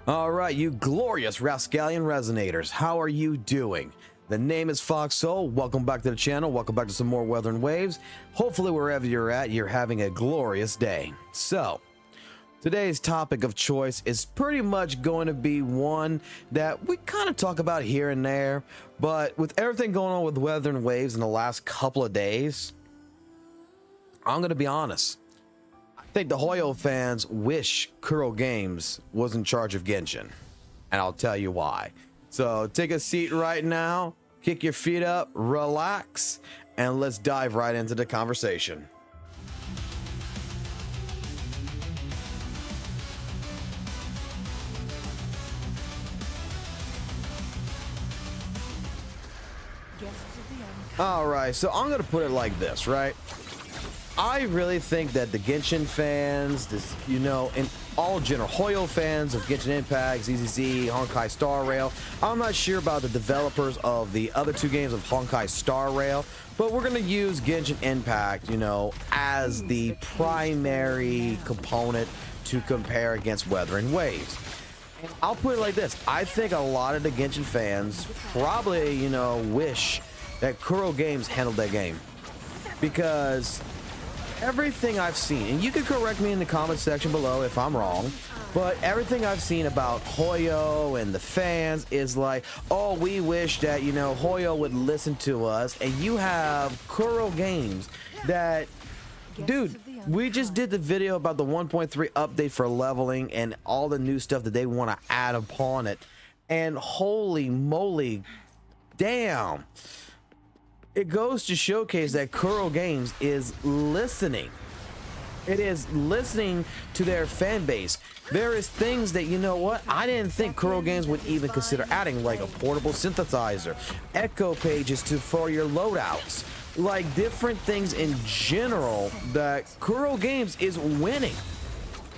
All right, you glorious Rascallion Resonators, how are you doing? The name is FOXSOL. Welcome back to the channel. Welcome back to some more Wuthering Waves. Hopefully, wherever you're at, you're having a glorious day. So, today's topic of choice is pretty much going to be one that we kind of talk about here and there, but with everything going on with Wuthering Waves in the last couple of days, I'm going to be honest. I think the Hoyo fans wish Kuro Games was in charge of Genshin, and I'll tell you why. So take a seat right now, kick your feet up, relax, and let's dive right into the conversation. All right, so I'm gonna put it like this, right? I really think that the Genshin fans, and all general Hoyo fans of Genshin Impact, ZZZ, Honkai Star Rail. I'm not sure about the developers of the other two games of Honkai Star Rail, but we're gonna use Genshin Impact, as the primary component to compare against Wuthering Waves. And I'll put it like this: I think a lot of the Genshin fans probably, wish that Kuro Games handled that game, because everything I've seen, and you can correct me in the comment section below if I'm wrong, but everything I've seen about Hoyo and the fans is like, oh, we wish that, Hoyo would listen to us. And you have Kuro Games that, dude, we just did the video about the 1.3 update for leveling and all the new stuff that they want to add upon it. And holy moly, damn. It goes to showcase that Kuro Games is listening. It is listening to their fan base. There is things that, I didn't think Kuro Games would even consider adding, like a portable synthesizer, echo pages for your loadouts, like different things in general that Kuro Games is winning.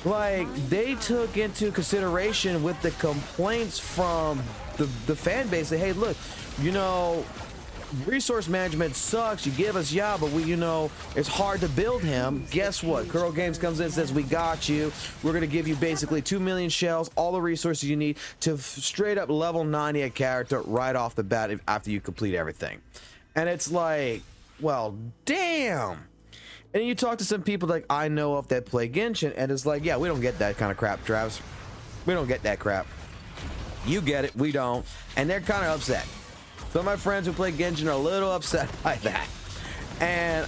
Like, they took into consideration with the complaints from the fan base that, hey, look, resource management sucks. You give us but it's hard to build him. Guess what? Kuro Games comes in and says, we got you. We're going to give you basically 2 million shells, all the resources you need to straight up level 90 a character right off the bat after you complete everything. And it's like, well, damn. And you talk to some people like I know of that play Genshin, and it's like, yeah, we don't get that kind of crap, Travis. We don't get that crap. You get it, we don't. And they're kind of upset. Some of my friends who play Genshin are a little upset by that, and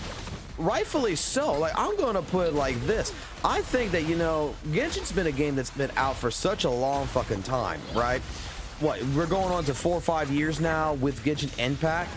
rightfully so. Like, I'm going to put it like this: I think that Genshin's been a game that's been out for such a long fucking time, right? What, we're going on to 4 or 5 years now with Genshin Impact.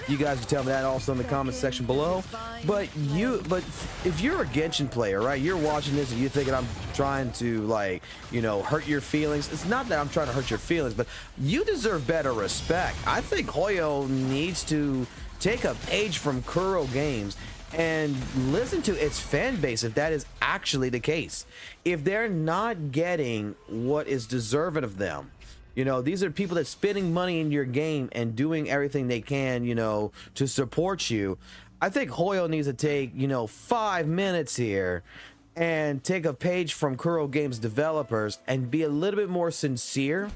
You guys can tell me that also in the comment section below. But if you're a Genshin player, right, you're watching this and you're thinking I'm trying to, like, hurt your feelings. It's not that I'm trying to hurt your feelings, but you deserve better respect. I think Hoyo needs to take a page from Kuro Games and listen to its fan base if that is actually the case. If they're not getting what is deserving of them, these are people that's spending money in your game and doing everything they can, to support you. I think Hoyo needs to take, 5 minutes here and take a page from Kuro Games developers and be a little bit more sincere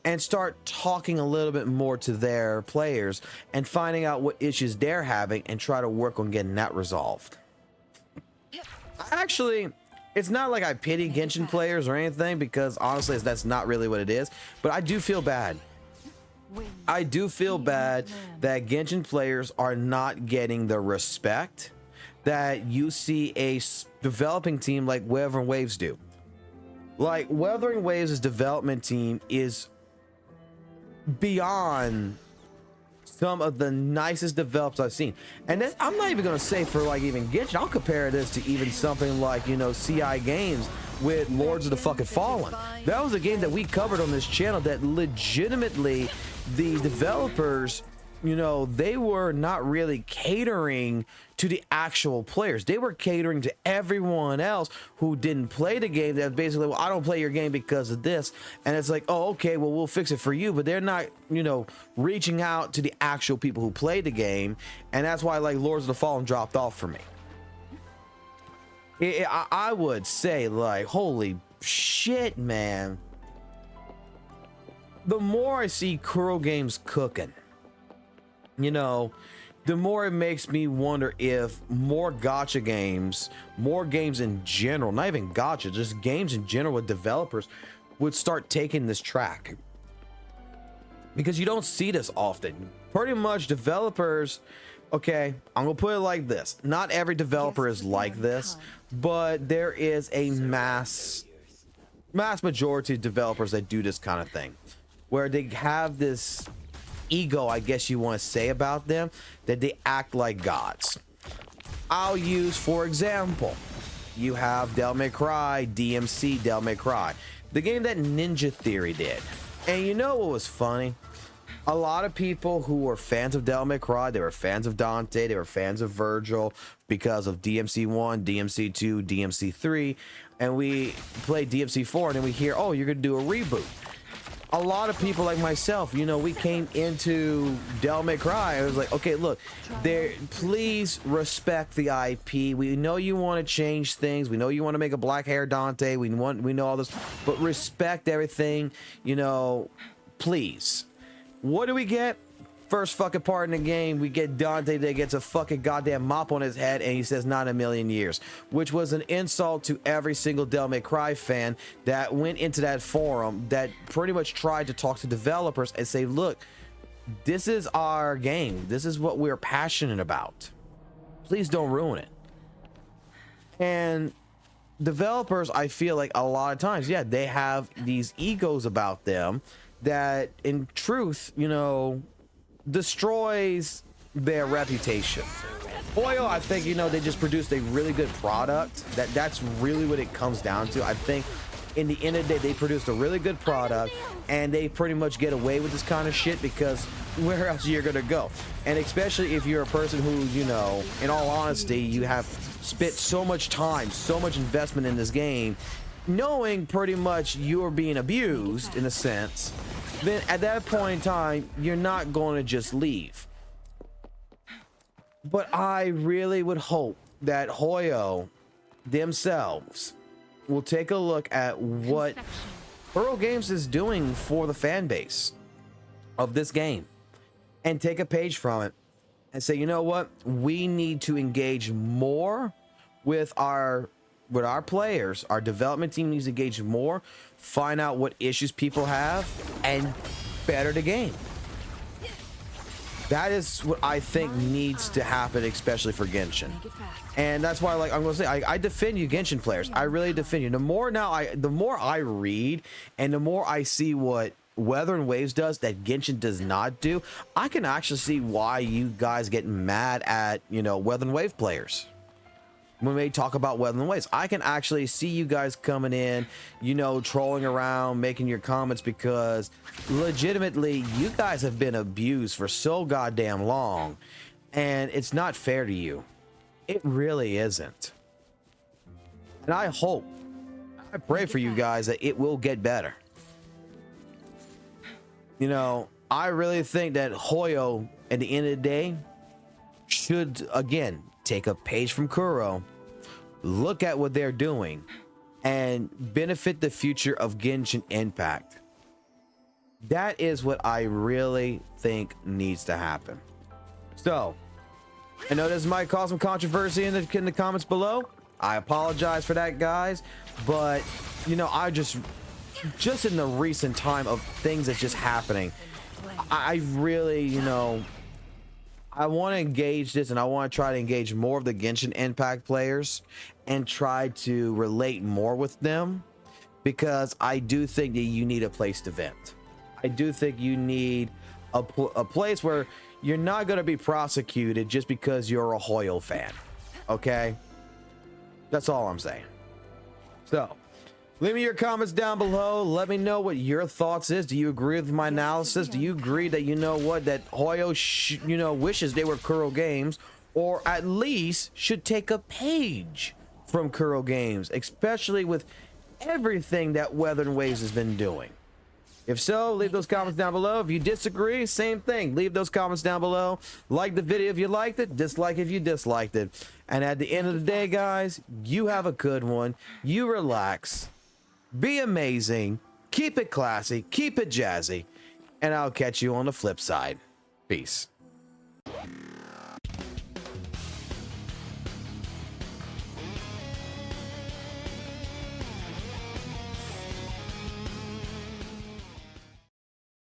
and start talking a little bit more to their players and finding out what issues they're having and try to work on getting that resolved. Actually, it's not like I pity Genshin players or anything, because honestly, that's not really what it is. But I do feel bad. I do feel bad that Genshin players are not getting the respect that you see a developing team like Wuthering Waves do. Like, Wuthering Waves' development team is beyond some of the nicest develops I've seen. And I'm not even going to say for like even Genshin. I'll compare this to even something like, CI Games with Lords of the fucking Fallen. That was a game that we covered on this channel that legitimately the developers, they were not really catering to the actual players. They were catering to everyone else who didn't play the game. That basically, well, I don't play your game because of this. And it's like, oh, okay, well, we'll fix it for you. But they're not, reaching out to the actual people who played the game. And that's why, like, Lords of the Fallen dropped off for me. I would say, like, holy shit, man. the more I see Kuro Games cooking, you know, the more it makes me wonder if more gacha games, more games in general, not even gacha, just games in general with developers would start taking this track. Because you don't see this often. Pretty much developers, okay, I'm gonna put it like this. Not every developer is like this, but there is a mass majority of developers that do this kind of thing, where they have this ego, I guess you want to say, about them, that they act like gods. I'll use, for example, you have Devil May Cry, DMC Devil May Cry, the game that Ninja Theory did. And you know what was funny? A lot of people who were fans of Devil May Cry, they were fans of Dante, they were fans of Virgil because of DMC 1, DMC 2, DMC 3, and we played DMC 4, and then we hear, oh, you're gonna do a reboot. A lot of people like myself, you know, we came into Devil May Cry. I was like, okay, look, there, please respect the IP. We know you want to change things. We know you want to make a black hair Dante. We know all this, but respect everything, you know, please. What do we get? First fucking part in the game, we get Dante that gets a fucking goddamn mop on his head and he says not in a million years, which was an insult to every single Devil May Cry fan that went into that forum that pretty much tried to talk to developers and say, look, this is our game. This is what we're passionate about. Please don't ruin it. And developers, I feel like a lot of times, yeah, they have these egos about them that in truth, you know, destroys their reputation. Hoyo, I think, you know, they just produced a really good product. That's really what it comes down to. I think in the end of the day, they produced a really good product and they pretty much get away with this kind of shit because where else you're gonna go? And especially if you're a person who, you know, in all honesty, you have spent so much time, so much investment in this game, knowing pretty much you're being abused in a sense, then at that point in time, you're not going to just leave. But I really would hope that Hoyo themselves will take a look at what Kuro Games is doing for the fan base of this game and take a page from it and say, you know what, we need to engage more with our players. Our development team needs to engage more, find out what issues people have, and better the game. That is what I think needs to happen, especially for Genshin. And that's why, like, I'm gonna say, I defend you, Genshin players. I really defend you. The more I read and the more I see what WutheringWaves does that Genshin does not do, I can actually see why you guys get mad at, you know, WutheringWaves players. When we talk about WutheringWaves, I can actually see you guys coming in, you know, trolling around, making your comments, because legitimately you guys have been abused for so goddamn long and it's not fair to you. It really isn't. And I pray for you guys that it will get better. You know, I really think that Hoyo at the end of the day should again take a page from Kuro, look at what they're doing, and benefit the future of Genshin Impact. That is what I really think needs to happen. So, I know this might cause some controversy in the comments below. I apologize for that, guys. But, you know, I just in the recent time of things that's just happening, I really, you know, I want to engage this, and I want to try to engage more of the Genshin Impact players and try to relate more with them, because I do think that you need a place to vent. I do think you need a place where you're not going to be prosecuted just because you're a Hoyo fan. Okay? That's all I'm saying. So, leave me your comments down below. Let me know what your thoughts is. Do you agree with my analysis? Do you agree that, you know what, that Hoyo you know, wishes they were Kuro Games, or at least should take a page from Kuro Games, especially with everything that WutheringWaves has been doing? If so, leave those comments down below. If you disagree, same thing. Leave those comments down below. Like the video if you liked it. Dislike if you disliked it. And at the end of the day, guys, you have a good one. You relax. Be amazing. keep it classy, keep it jazzy, and I'll catch you on the flip side. Peace.